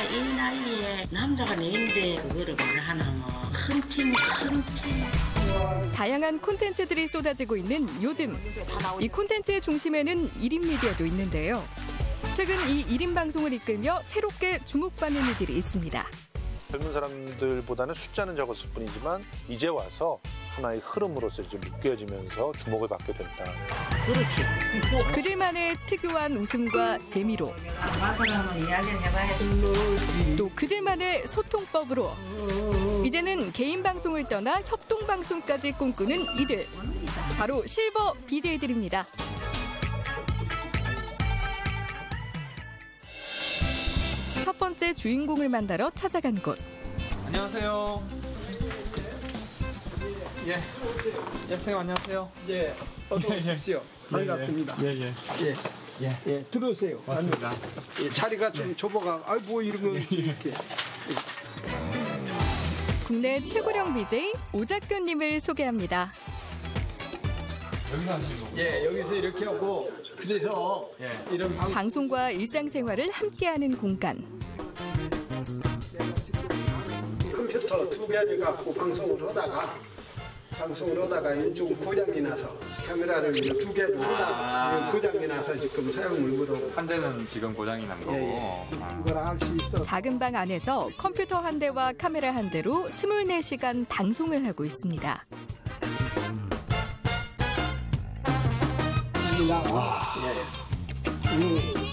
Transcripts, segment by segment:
이 나이에 남자가 내인데 그거를 뭐라 하나 큰 팀. 다양한 콘텐츠들이 쏟아지고 있는 요즘. 이 콘텐츠의 중심에는 1인 미디어도 있는데요. 최근 이 1인 방송을 이끌며 새롭게 주목받는 이들이 있습니다. 젊은 사람들보다는 숫자는 적었을 뿐이지만 이제 와서 하나의 흐름으로서 이제 묶여지면서 주목을 받게 된다. 그렇지. 그들만의 특유한 웃음과 재미로 와서 한번 이야기를 해봐야지. 또 그들만의 소통법으로 이제는 개인 방송을 떠나 협동 방송까지 꿈꾸는 이들. 바로 실버 BJ들입니다. 첫 번째 주인공을 만나러 찾아간 곳. 안녕하세요. 예, 선생님 안녕하세요. 예, 어서 오십시오. 반갑습니다. 예, 들어오세요. 맞습니다. 예, 자리가 좀 좁아가. 아이 뭐 이런 거 이렇게. 국내 최고령 BJ 오작교님을 소개합니다. 여기서 하시는 거고요? 예, 여기서 이렇게 하고 그래서 이런 방송과 일상생활을 함께하는 공간. 컴퓨터 2개를 갖고 방송을 하다가 좀 고장이 나서 카메라를 2개를 하다가 고장이 나서 지금 사용을 못하고 한 대는 지금 고장이 난 거고. 이걸 할 수 있어. 작은 방 안에서 컴퓨터 한 대와 카메라 한 대로 24시간 방송을 하고 있습니다.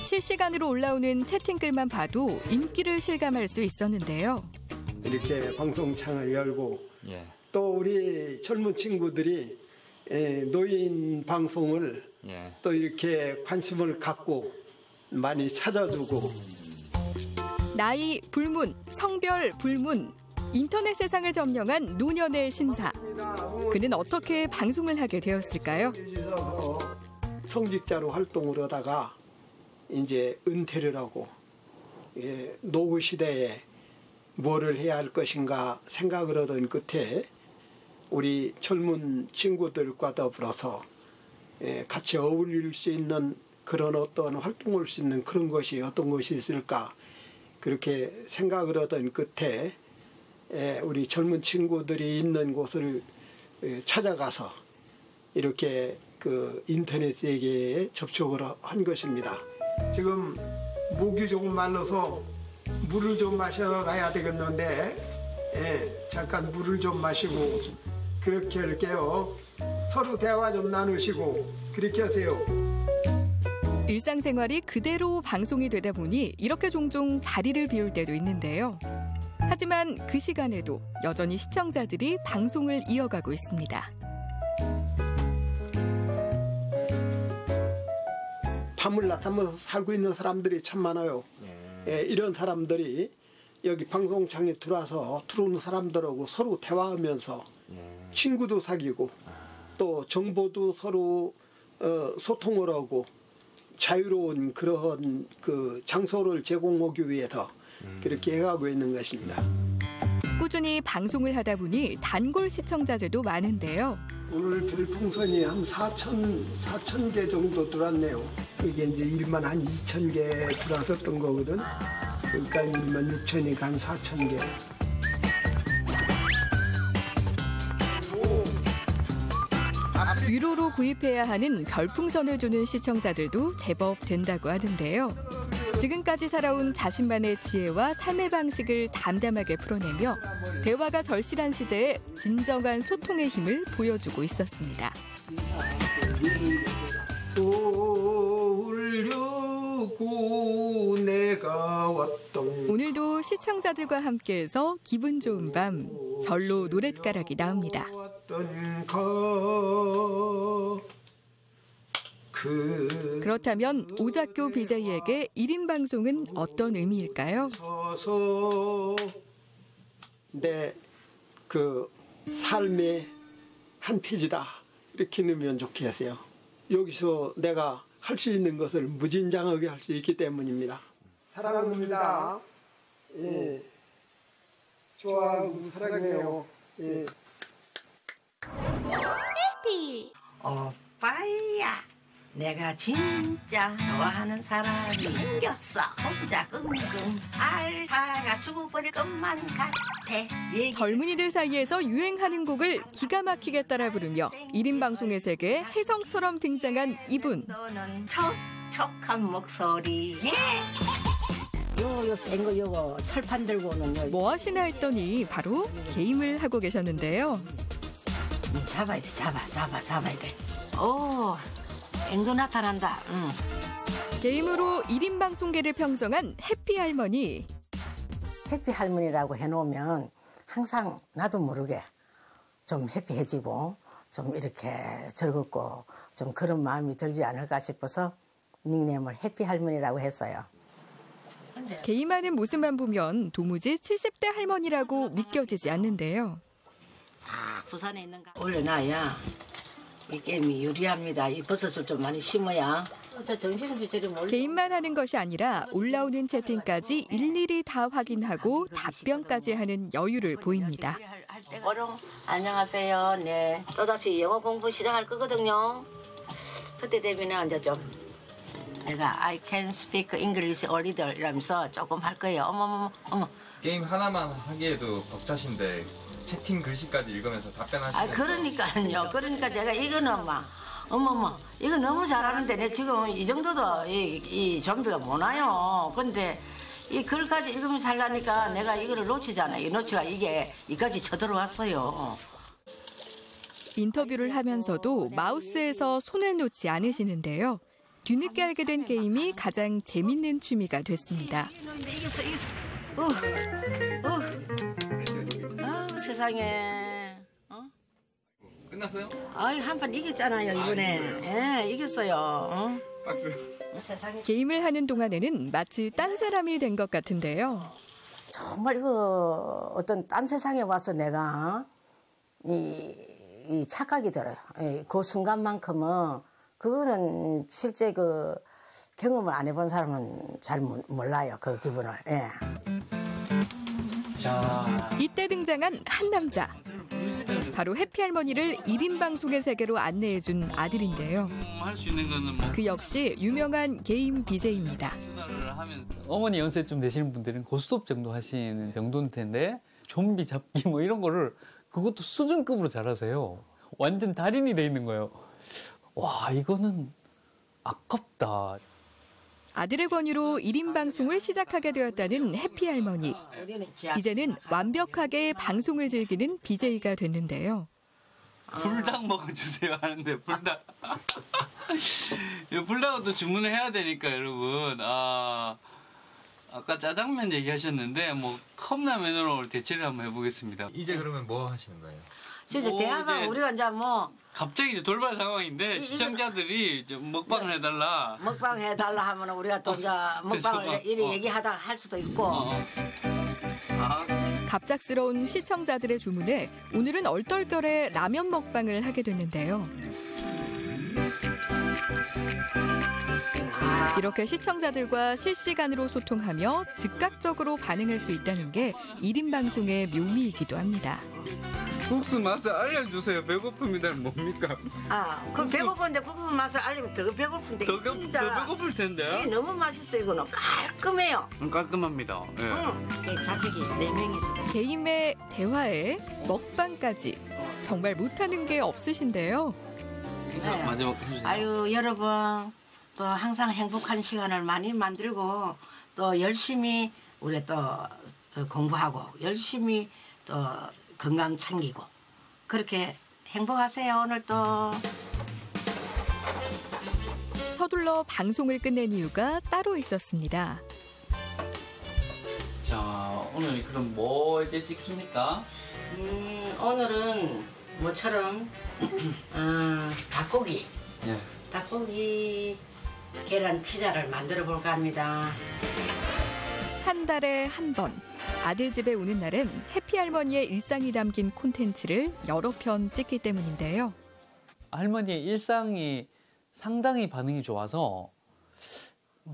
실시간으로 올라오는 채팅글만 봐도 인기를 실감할 수 있었는데요. 이렇게 방송창을 열고 예. 또 우리 젊은 친구들이 노인 방송을 또 이렇게 관심을 갖고 많이 찾아주고 나이 불문, 성별 불문, 인터넷 세상을 점령한 노년의 신사. 그는 어떻게 방송을 하게 되었을까요? 성직자로 활동을 하다가 이제 은퇴를 하고 노후 시대에 뭐를 해야 할 것인가 생각을 하던 끝에 우리 젊은 친구들과 더불어서 같이 어울릴 수 있는 그런 어떤 활동을 할 수 있는 그런 것이 어떤 것이 있을까 그렇게 생각을 하던 끝에 우리 젊은 친구들이 있는 곳을 찾아가서 이렇게 그 인터넷 세계에 접촉을 한 것입니다. 지금 목이 조금 말라서 물을 좀 마셔가야 되겠는데 잠깐 물을 좀 마시고 그렇게 할게요. 서로 대화 좀 나누시고 그렇게 하세요. 일상생활이 그대로 방송이 되다 보니 이렇게 종종 자리를 비울 때도 있는데요. 하지만 그 시간에도 여전히 시청자들이 방송을 이어가고 있습니다. 밤을 낮잠으로 살고 있는 사람들이 참 많아요. 이런 사람들이 여기 방송창에 들어오는 사람들하고 서로 대화하면서 친구도 사귀고 또 정보도 서로 소통을 하고 자유로운 그런 그 장소를 제공하기 위해서 그렇게 해가고 있는 것입니다. 꾸준히 방송을 하다 보니 단골 시청자들도 많은데요. 오늘 별풍선이 한 4천 개 정도 들어왔네요. 이게 이제 1만 한 2천 개 들어왔었던 거거든. 그러니까 1만 6천이니까 한 4천 개. 위로로 구입해야 하는 별풍선을 주는 시청자들도 제법 된다고 하는데요. 지금까지 살아온 자신만의 지혜와 삶의 방식을 담담하게 풀어내며 대화가 절실한 시대에 진정한 소통의 힘을 보여주고 있었습니다. 오늘도 시청자들과 함께해서 기분 좋은 밤, 절로 노랫가락이 나옵니다. 그렇다면 오작교 BJ에게 1인 방송은 어떤 의미일까요? 내 그 삶의 한 페이지다 이렇게 넣으면 좋겠어요. 여기서 내가 할 수 있는 것을 무진장하게 할 수 있기 때문입니다. 사랑합니다. 예. 좋아하고 사랑해요. 예. 해피 오빠야. 내가 진짜 좋아하는 사람이 생겼어. 혼자 끙끙 앓다가 죽어버릴 것만 같아. 젊은이들 사이에서 유행하는 곡을 기가 막히게 따라 부르며 1인 방송의 세계에 혜성처럼 등장한 이분. 너는 촉촉한 목소리. 요 센거 요거 철판 들고는 요. 뭐 하시나 했더니 바로 게임을 하고 계셨는데요. 잡아야 돼, 잡아야 돼. 오, 앵도 나타난다. 게임으로 1인 방송계를 평정한 해피 할머니. 해피 할머니라고 해놓으면 항상 나도 모르게 좀 해피해지고 좀 이렇게 즐겁고 좀 그런 마음이 들지 않을까 싶어서 닉네임을 해피 할머니라고 했어요. 게임하는 모습만 보면 도무지 70대 할머니라고 믿겨지지 않는데요. 부산에 있는가? 올려놔야 이 게임이 유리합니다. 이 버섯을 좀 많이 심어야. 저 정신없이 저리 몰려. 게임만 하는 것이 아니라 올라오는 채팅까지 일일이 다 확인하고 답변까지 하는 여유를 보입니다. 어롱 안녕하세요. 네. 또다시 영어 공부 시작할 거거든요. 그때 되면 이제 좀 내가 I can speak English a little 이러면서 조금 할 거예요. 어머. 게임 하나만 하기에도 벅차신데 채팅 글씨까지 읽으면서 답변하시는 그러니까요. 그러니까 제가 이거는 막 어머머 이거 너무 잘하는데 내 지금 이 정도도 이 좀비가 못 와요. 근데 이 글까지 읽으면서 하려니까 내가 이거를 놓치잖아요. 이 놓치가 이게 이까지 쳐들어왔어요. 인터뷰를 하면서도 마우스에서 손을 놓지 않으시는데요. 뒤늦게 알게 된 게임이 가장 재밌는 취미가 됐습니다. 이겼어. 세상에. 끝났어요? 한판 이겼잖아요 이번에. 예, 이겼어요. 박수. 세상에. 게임을 하는 동안에는 마치 딴 사람이 된 것 같은데요. 정말 어떤 딴 세상에 와서 내가 이 착각이 들어요. 그 순간만큼은 그거는 실제 그 경험을 안 해본 사람은 잘 몰라요. 그 기분을. 예. 자, 이때 등장한 한 남자. 바로 해피 할머니를 1인 방송의 세계로 안내해준 아들인데요. 할 수 있는 거는 뭐 그 역시 유명한 게임 BJ입니다. 투자를 하면 어머니 연세쯤 되시는 분들은 고스톱 정도 하시는 정도일 텐데 좀비 잡기 뭐 이런 거를 그것도 수준급으로 잘하세요. 완전 달인이 돼 있는 거예요. 와, 이거는 아깝다. 아들의 권유로 1인 방송을 시작하게 되었다는 해피 할머니. 이제는 완벽하게 방송을 즐기는 BJ가 됐는데요. 불닭 먹어주세요 하는데 불닭. 불닭은 또 주문을 해야 되니까 여러분. 아까 짜장면 얘기하셨는데 뭐 컵라면으로 대체를 한번 해보겠습니다. 이제 그러면 뭐 하시는 거예요? 진짜 대화가 이제 우리가 이제 뭐 갑자기 이제 돌발 상황인데 시청자들이 좀 먹방을 해달라. 먹방 해달라 하면 우리가 또 이제 먹방을 이렇게 얘기하다가 할 수도 있고. 갑작스러운 시청자들의 주문에 오늘은 얼떨결에 라면 먹방을 하게 됐는데요. 이렇게 시청자들과 실시간으로 소통하며 즉각적으로 반응할 수 있다는 게 1인 방송의 묘미이기도 합니다. 국수 맛을 알려주세요. 배고픕니다. 뭡니까? 그럼 배고픈데 국물 맛을 알리면 더 배고픈데 더 배고플 텐데. 이게 너무 맛있어. 이거는 깔끔해요. 깔끔합니다. 예. 자식이 4명이 있어요. 게임에 대화에 먹방까지 정말 못하는 게 없으신데요. 인사 마지막 해주세요. 아유 여러분 또 항상 행복한 시간을 많이 만들고 또 열심히 우리 또 공부하고 열심히 또 건강 챙기고 그렇게 행복하세요. 오늘 또 서둘러 방송을 끝낸 이유가 따로 있었습니다. 자, 오늘 그럼 뭐 이제 찍습니까? 오늘은 뭐처럼 닭고기 네. 닭고기 계란 피자를 만들어 볼까 합니다. 한 달에 한 번 아들 집에 오는 날엔 해피 할머니의 일상이 담긴 콘텐츠를 여러 편 찍기 때문인데요. 할머니의 일상이 상당히 반응이 좋아서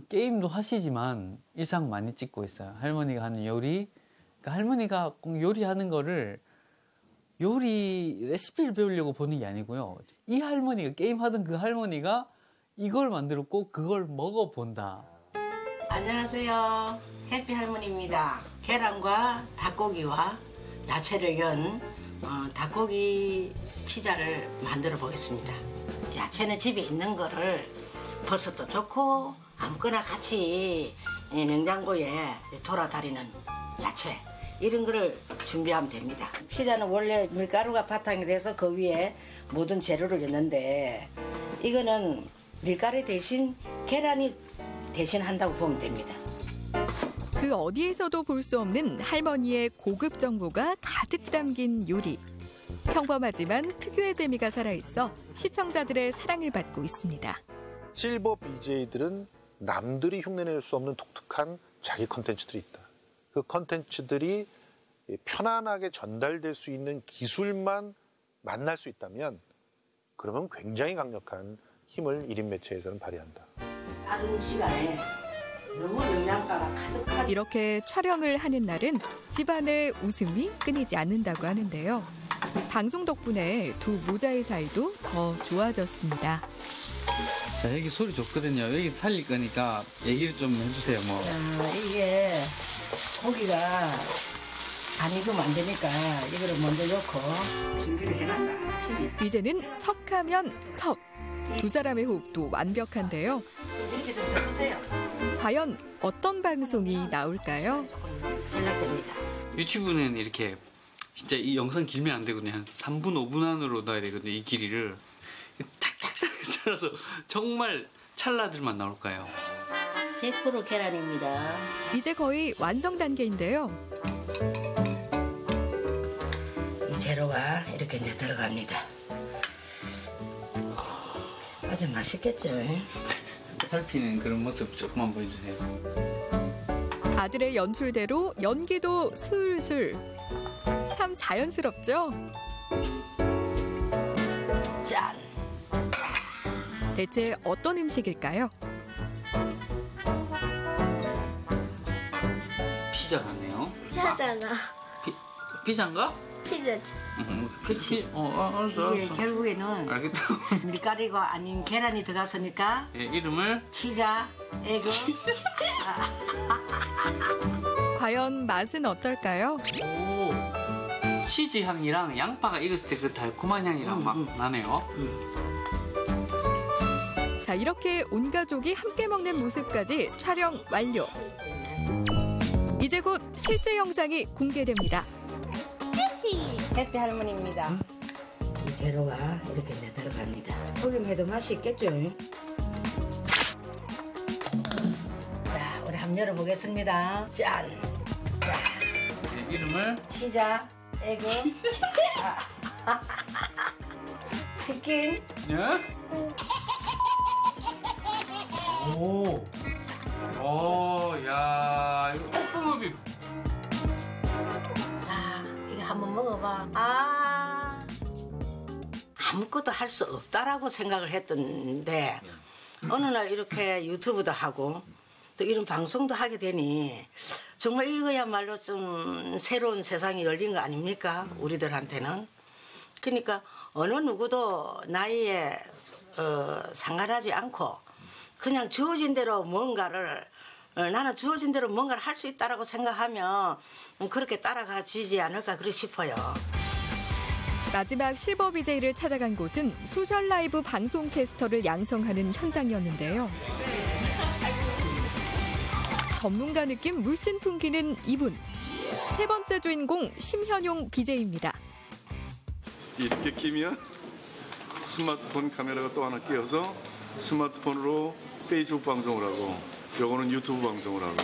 게임도 하시지만 일상 많이 찍고 있어요. 할머니가 하는 요리, 그러니까 할머니가 꼭 요리하는 거를 요리 레시피를 배우려고 보는 게 아니고요. 이 할머니가 게임하던 그 할머니가 이걸 만들었고 그걸 먹어본다. 안녕하세요. 해피 할머니입니다. 계란과 닭고기와 야채를 연 닭고기 피자를 만들어 보겠습니다. 야채는 집에 있는 거를 버섯도 좋고 아무거나 같이 냉장고에 돌아다니는 야채 이런 거를 준비하면 됩니다. 피자는 원래 밀가루가 바탕이 돼서 그 위에 모든 재료를 넣는데 이거는 밀가루 대신 계란이 대신한다고 보면 됩니다. 그 어디에서도 볼 수 없는 할머니의 고급 정보가 가득 담긴 요리. 평범하지만 특유의 재미가 살아있어 시청자들의 사랑을 받고 있습니다. 실버 BJ들은 남들이 흉내낼 수 없는 독특한 자기 컨텐츠들이 있다. 그 컨텐츠들이 편안하게 전달될 수 있는 기술만 만날 수 있다면 그러면 굉장히 강력한 힘을 1인 매체에서는 발휘한다. 다른 시간에 너무 영양가가 가득한 이렇게 촬영을 하는 날은 집안의 웃음이 끊이지 않는다고 하는데요. 방송 덕분에 두 모자의 사이도 더 좋아졌습니다. 자, 여기 소리 좋거든요. 여기 살릴 거니까 얘기를 좀 해주세요. 뭐. 이게 고기가 안 익으면 안 되니까 이거를 먼저 넣고 준비를 해놨다. 아침에. 이제는 척하면 척. 두 사람의 호흡도 완벽한데요. 이렇게 좀 해보세요. 과연 어떤 방송이 나올까요? 조금 전략됩니다. 유튜브는 이렇게 진짜 이 영상 길면 안 되거든요. 한 3분, 5분 안으로 넣어야 되거든요. 이 길이를. 탁탁탁 잘라서 정말 찰나들만 나올 거예요. 100% 계란입니다. 이제 거의 완성 단계인데요. 이 재료가 이렇게 이제 들어갑니다. 아주 맛있겠죠? 살피는 그런 모습 조금만 보여주세요. 아들의 연출대로 연기도 술술. 참 자연스럽죠? 짠! 대체 어떤 음식일까요? 피자 같네요. 피자잖아. 피자인가? 피자지. 그치? 알았어. 이게 결국에는 알겠다. 밀가루가 아닌 계란이 들어갔으니까 예, 이름을 치자, 에그. 과연 맛은 어떨까요? 오, 치즈 향이랑 양파가 익었을 때 그 달콤한 향이랑 막 나네요. 자, 이렇게 온 가족이 함께 먹는 모습까지 촬영 완료. 이제 곧 실제 영상이 공개됩니다. 해피 할머니입니다. 이 재료가 이렇게 이제 들어갑니다. 튀김해도 맛이 있겠죠? 자, 우리 한번 열어보겠습니다. 짠! 자, 예, 이름을 치자, 에그, 치킨. 예? 오, 야, 이거 뽀뽀비. 자, 이거 한번 먹어봐. 아무것도 할 수 없다라고 생각을 했던데 어느 날 이렇게 유튜브도 하고 또 이런 방송도 하게 되니 정말 이거야말로 좀 새로운 세상이 열린 거 아닙니까? 우리들한테는. 그러니까 어느 누구도 나이에 상관하지 않고 그냥 주어진 대로 뭔가를 나는 주어진 대로 뭔가를 할 수 있다라고 생각하면 그렇게 따라가 주지 않을까 그러 싶어요. 마지막 실버 BJ를 찾아간 곳은 소셜 라이브 방송 캐스터를 양성하는 현장이었는데요. 전문가 느낌 물씬 풍기는 이분. 세 번째 주인공 심현용 BJ입니다. 이렇게 끼면 스마트폰 카메라가 또 하나 끼어서 스마트폰으로 페이스북 방송을 하고 요거는 유튜브 방송을 하고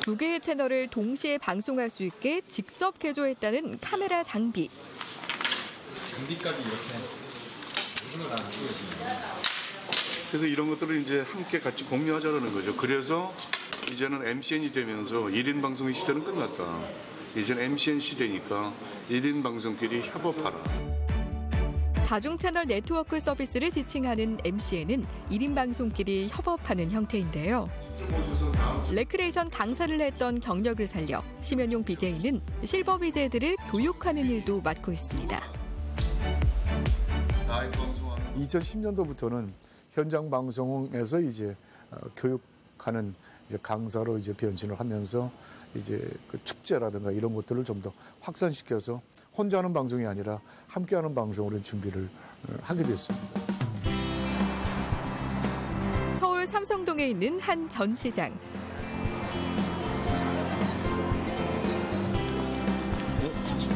두 개의 채널을 동시에 방송할 수 있게 직접 개조했다는 카메라 장비. 장비까지 이렇게 모든 걸 다 보여줍니다. 그래서 이런 것들을 이제 함께 같이 공유하자는 거죠. 그래서 이제는 MCN이 되면서 1인 방송의 시대는 끝났다. 이제는 MCN 시대니까 1인 방송끼리 협업하라. 다중채널 네트워크 서비스를 지칭하는 MCN은 1인 방송끼리 협업하는 형태인데요. 레크레이션 강사를 했던 경력을 살려 심현용 BJ는 실버 BJ들을 교육하는 일도 맡고 있습니다. 2010년도부터는 현장 방송에서 이제 교육하는 이제 강사로 이제 변신을 하면서 이제 그 축제라든가 이런 것들을 좀 더 확산시켜서 혼자 하는 방송이 아니라 함께하는 방송으로 준비를 하게 됐습니다. 서울 삼성동에 있는 한 전시장.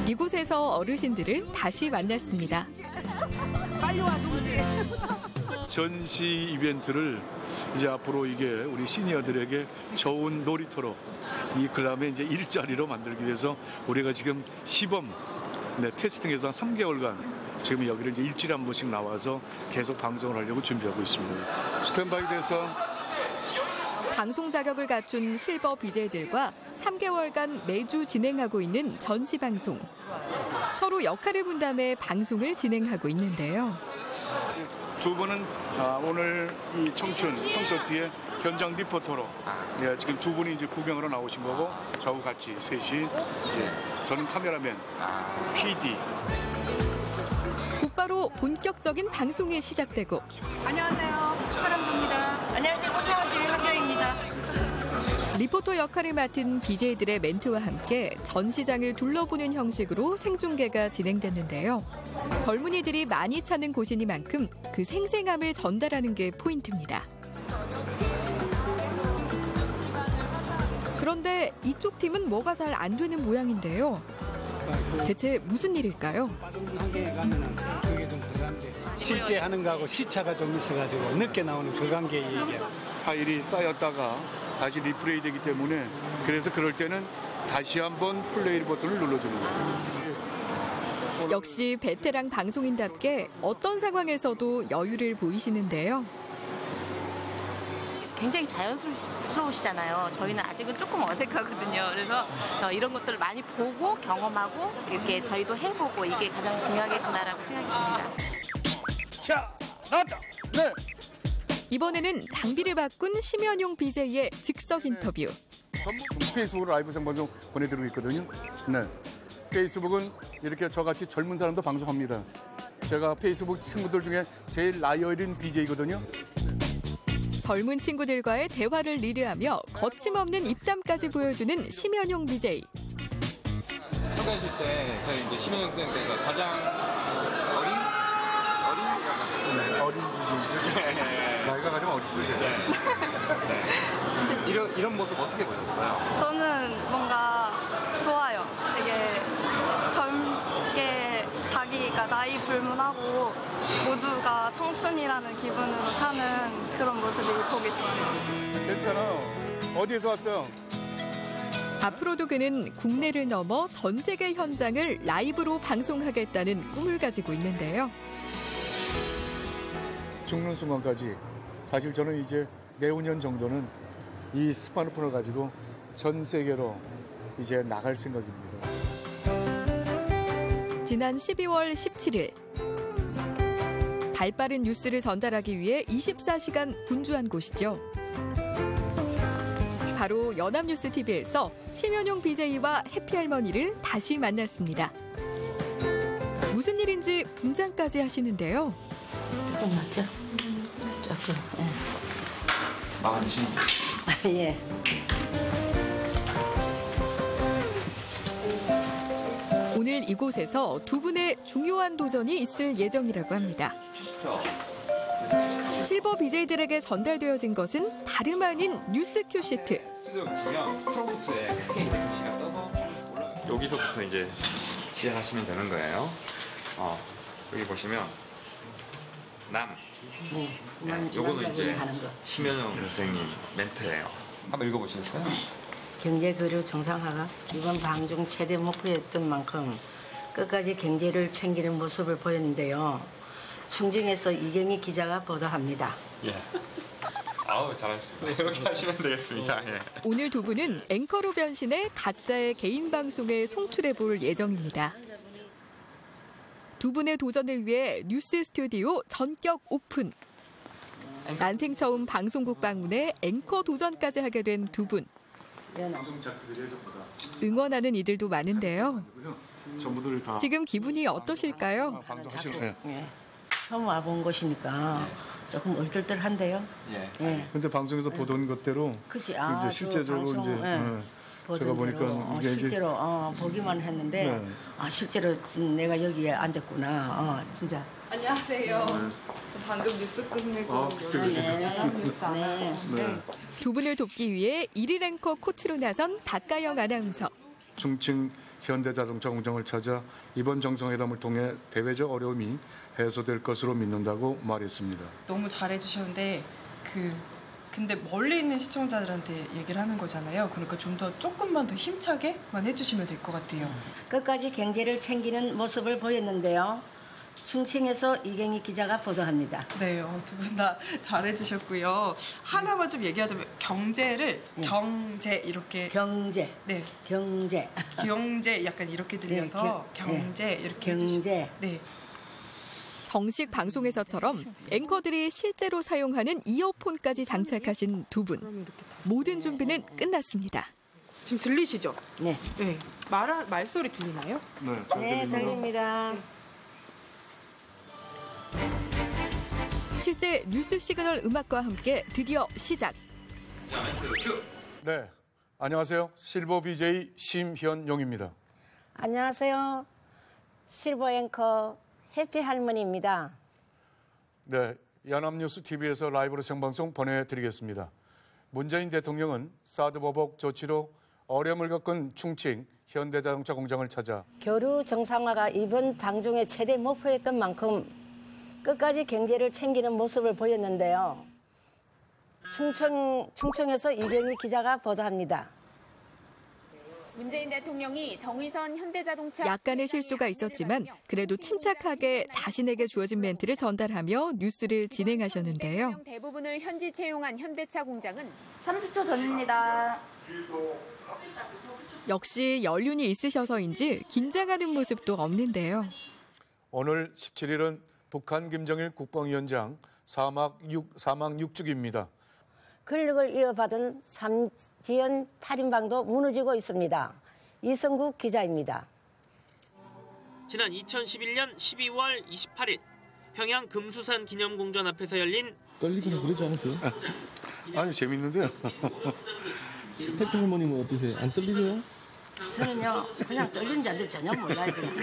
이곳에서 어르신들을 다시 만났습니다. 빨리 와, 동지. 전시 이벤트를 이제 앞으로 이게 우리 시니어들에게 좋은 놀이터로 그다음에 이제 일자리로 만들기 위해서 우리가 지금 시범 테스팅해서 3개월간 지금 여기를 이제 일주일에 한 번씩 나와서 계속 방송을 하려고 준비하고 있습니다. 스탠바이 돼서 방송 자격을 갖춘 실버 BJ들과 3개월간 매주 진행하고 있는 전시 방송. 서로 역할을 분담해 방송을 진행하고 있는데요. 두 분은 오늘 이 청춘 콘서트의 현장 리포터로 지금 두 분이 이제 구경하러 나오신 거고 저하고 같이 셋이 이제 저는 카메라맨, PD. 곧바로 본격적인 방송이 시작되고. 안녕하세요. 축하람입니다. 안녕하세요. 소중한 TV 한경입니다. 리포터 역할을 맡은 BJ들의 멘트와 함께 전시장을 둘러보는 형식으로 생중계가 진행됐는데요. 젊은이들이 많이 찾는 곳이니만큼 그 생생함을 전달하는 게 포인트입니다. 그런데 이쪽 팀은 뭐가 잘 안 되는 모양인데요. 대체 무슨 일일까요? 실제 하는 거하고 시차가 좀 있어가지고 늦게 나오는 그 관계에 파일이 쌓였다가 다시 리플레이 되기 때문에 그래서 그럴 때는 다시 한번 플레이 버튼을 눌러주는 거예요. 역시 베테랑 방송인답게 어떤 상황에서도 여유를 보이시는데요. 굉장히 자연스러우시잖아요. 저희는 아직은 조금 어색하거든요. 그래서 이런 것들을 많이 보고 경험하고 이렇게 저희도 해보고 이게 가장 중요하겠구나라고 생각이 듭니다. 자, 나왔다. 네. 이번에는 장비를 바꾼 심연용 BJ의 즉석 인터뷰. 페이스북으로 라이브 생방송 보내드리고 있거든요. 네. 페이스북은 이렇게 저같이 젊은 사람도 방송합니다. 제가 페이스북 친구들 중에 제일 나이 어린 BJ거든요. 젊은 친구들과의 대화를 리드하며 거침없는 입담까지 보여주는 심연용 BJ. 평가해줄 때 저희 이제 심연용 쌤께서 가장 어린 BJ죠. 나이가 가장 어리죠, 제가. 네. 이런 모습 어떻게 보셨어요? 저는 뭔가 좋아요. 되게 젊게 자기가 나이 불문하고 모두가 청춘이라는 기분으로 사는 그런 모습이 보기 좋아요. 괜찮아. 어디에서 왔어요? 앞으로도 그는 국내를 넘어 전 세계 현장을 라이브로 방송하겠다는 꿈을 가지고 있는데요. 죽는 순간까지 사실 저는 이제 내후년 정도는 이 스마트폰을 가지고 전 세계로 이제 나갈 생각입니다. 지난 12월 17일 발빠른 뉴스를 전달하기 위해 24시간 분주한 곳이죠. 바로 연합뉴스TV에서 심연용 BJ와 해피할머니를 다시 만났습니다. 무슨 일인지 분장까지 하시는데요. 조금 낫죠? 조금, 마음에 드시는 예. 오늘 이곳에서 두 분의 중요한 도전이 있을 예정이라고 합니다. 실버 BJ들에게 전달되어진 것은 다름 아닌 뉴스 큐시트. 여기서부터 이제 시작하시면 되는 거예요. 여기 보시면 요거는 이제 심연용 선생님 멘트예요. 한번 읽어보시겠어요? 경제 교류 정상화가 이번 방중 최대 목표였던 만큼 끝까지 경제를 챙기는 모습을 보였는데요. 충정에서 이경희 기자가 보도합니다. 예. 아우 잘하셨습니다. 이렇게 하시면 되겠습니다. 예. 오늘 두 분은 앵커로 변신해 가짜의 개인 방송에 송출해 볼 예정입니다. 두 분의 도전을 위해 뉴스 스튜디오 전격 오픈. 난생 처음 방송국 방문에 앵커 도전까지 하게 된 두 분. 응원하는 이들도 많은데요. 전부들 다 지금 기분이 어떠실까요? 처음 와본 곳이니까 조금 얼떨떨한데요. 예. 예. 근데 방송에서 보던 것대로 그치. 이제 실제적으로 방송, 이제 예. 제가 보니까 이게 실제로 보기만 했는데 네. 실제로 내가 여기에 앉았구나. 진짜. 안녕하세요. 방금 뉴스 끝내고 네. 두 분을 돕기 위해 1일 앵커 코치로 나선 박가영 아나운서. 충칭 현대자동차 공장을 찾아 이번 정상회담을 통해 대외적 어려움이 해소될 것으로 믿는다고 말했습니다. 너무 잘해주셨는데 근데 멀리 있는 시청자들한테 얘기를 하는 거잖아요. 그러니까 좀 더 조금만 더 힘차게만 해주시면 될 것 같아요. 끝까지 경제를 챙기는 모습을 보였는데요. 충칭에서 이경희 기자가 보도합니다. 네, 두 분 다 잘해주셨고요. 하나만 좀 얘기하자면 경제를 경제 이렇게 경제 네 경제 약간 이렇게 들려서 경제 이렇게 경제 네. 정식 방송에서처럼 앵커들이 실제로 사용하는 이어폰까지 장착하신 두 분. 모든 준비는 끝났습니다. 지금 들리시죠? 네. 네. 말소리 들리나요? 네, 들립니다. 실제 뉴스 시그널 음악과 함께 드디어 시작. 네, 안녕하세요. 실버 BJ 심현용입니다. 안녕하세요. 실버 앵커 해피 할머니입니다. 네, 연합뉴스 TV에서 라이브로 생방송 보내드리겠습니다. 문재인 대통령은 사드 보복 조치로 어려움을 겪은 충칭 현대자동차 공장을 찾아 교류 정상화가 이번 방중의 최대 목표였던 만큼 끝까지 경제를 챙기는 모습을 보였는데요. 충청에서 이경희 기자가 보도합니다. 문재인 대통령이 정의선 현대자동차 약간의 실수가 있었지만 그래도 침착하게 자신에게 주어진 멘트를 전달하며 뉴스를 진행하셨는데요. 대부분을 현지 채용한 현대차 공장은 30초 전입니다. 역시 연륜이 있으셔서인지 긴장하는 모습도 없는데요. 오늘 17일은 북한 김정일 국방위원장 사망 6주기입니다. 권력을 이어받은 삼지연 8인방도 무너지고 있습니다. 이성국 기자입니다. 지난 2011년 12월 28일 평양 금수산 기념공전 앞에서 열린 떨리고 그러지 않으세요? 아니 재밌는데요. 해피 할머니는 어떠세요? 안 떨리세요? 저는요 그냥 떨리는 자들 전혀 몰라요. 그냥.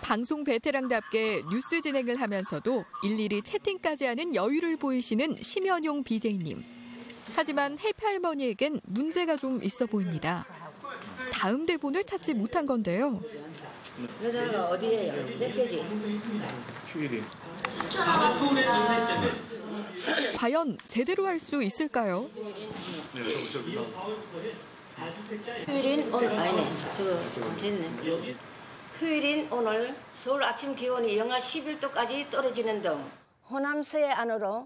방송 베테랑답게 뉴스 진행을 하면서도 일일이 채팅까지 하는 여유를 보이시는 심현용 BJ님. 하지만 해피 할머니에겐 문제가 좀 있어 보입니다. 다음 대본을 찾지 못한 건데요. 여자가 어디예요? 몇 페이지? 휴일이. 과연 제대로 할 수 있을까요? 휴일인 오늘 아니네. 저거 됐네. 휴일인 오늘 서울 아침 기온이 영하 11도까지 떨어지는 등 호남 서해 안으로는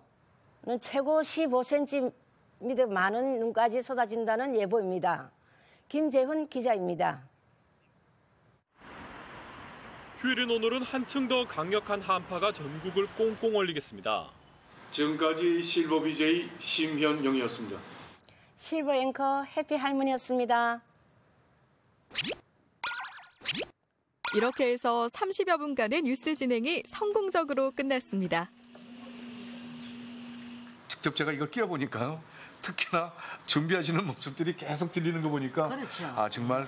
최고 15cm 많은 눈까지 쏟아진다는 예보입니다. 김재훈 기자입니다. 휴일인 오늘은 한층 더 강력한 한파가 전국을 꽁꽁 얼리겠습니다. 지금까지 실버 BJ 심현용이었습니다. 실버 앵커 해피 할머니였습니다. 이렇게 해서 30여 분간의 뉴스 진행이 성공적으로 끝났습니다. 직접 제가 이걸 끼워보니까요. 특히나 준비하시는 모습들이 계속 들리는 거 보니까 그렇죠. 정말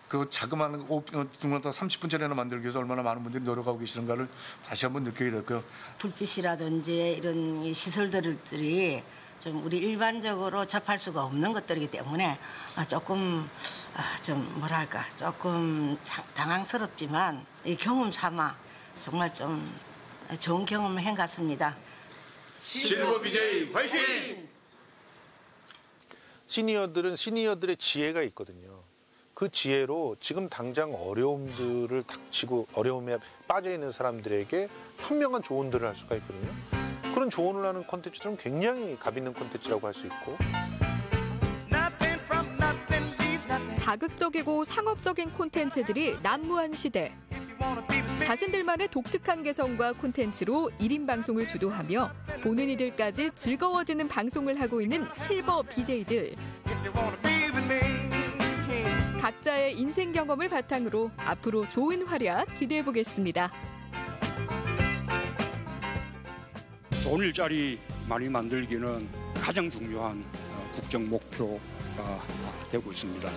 그 자그마한 30분짜리나 만들기 위해서 얼마나 많은 분들이 노력하고 계시는가를 다시 한번 느끼게 됐고요. 불빛이라든지 이런 시설들이 좀 우리 일반적으로 접할 수가 없는 것들이기 때문에 조금 당황스럽지만 이 경험 삼아 정말 좀 좋은 경험을 한 것 같습니다. 실버 BJ 화이팅! 시니어들은 시니어들의 지혜가 있거든요. 그 지혜로 지금 당장 어려움들을 닥치고 어려움에 빠져 있는 사람들에게 현명한 조언들을 할 수가 있거든요. 그런 조언을 하는 콘텐츠들은 굉장히 값 있는 콘텐츠라고 할 수 있고. 자극적이고 상업적인 콘텐츠들이 난무한 시대. 자신들만의 독특한 개성과 콘텐츠로 1인 방송을 주도하며 보는 이들까지 즐거워지는 방송을 하고 있는 실버 BJ들. 각자의 인생 경험을 바탕으로 앞으로 좋은 활약 기대해 보겠습니다. 좋은 일자리 많이 만들기는 가장 중요한 국정 목표가 되고 있습니다.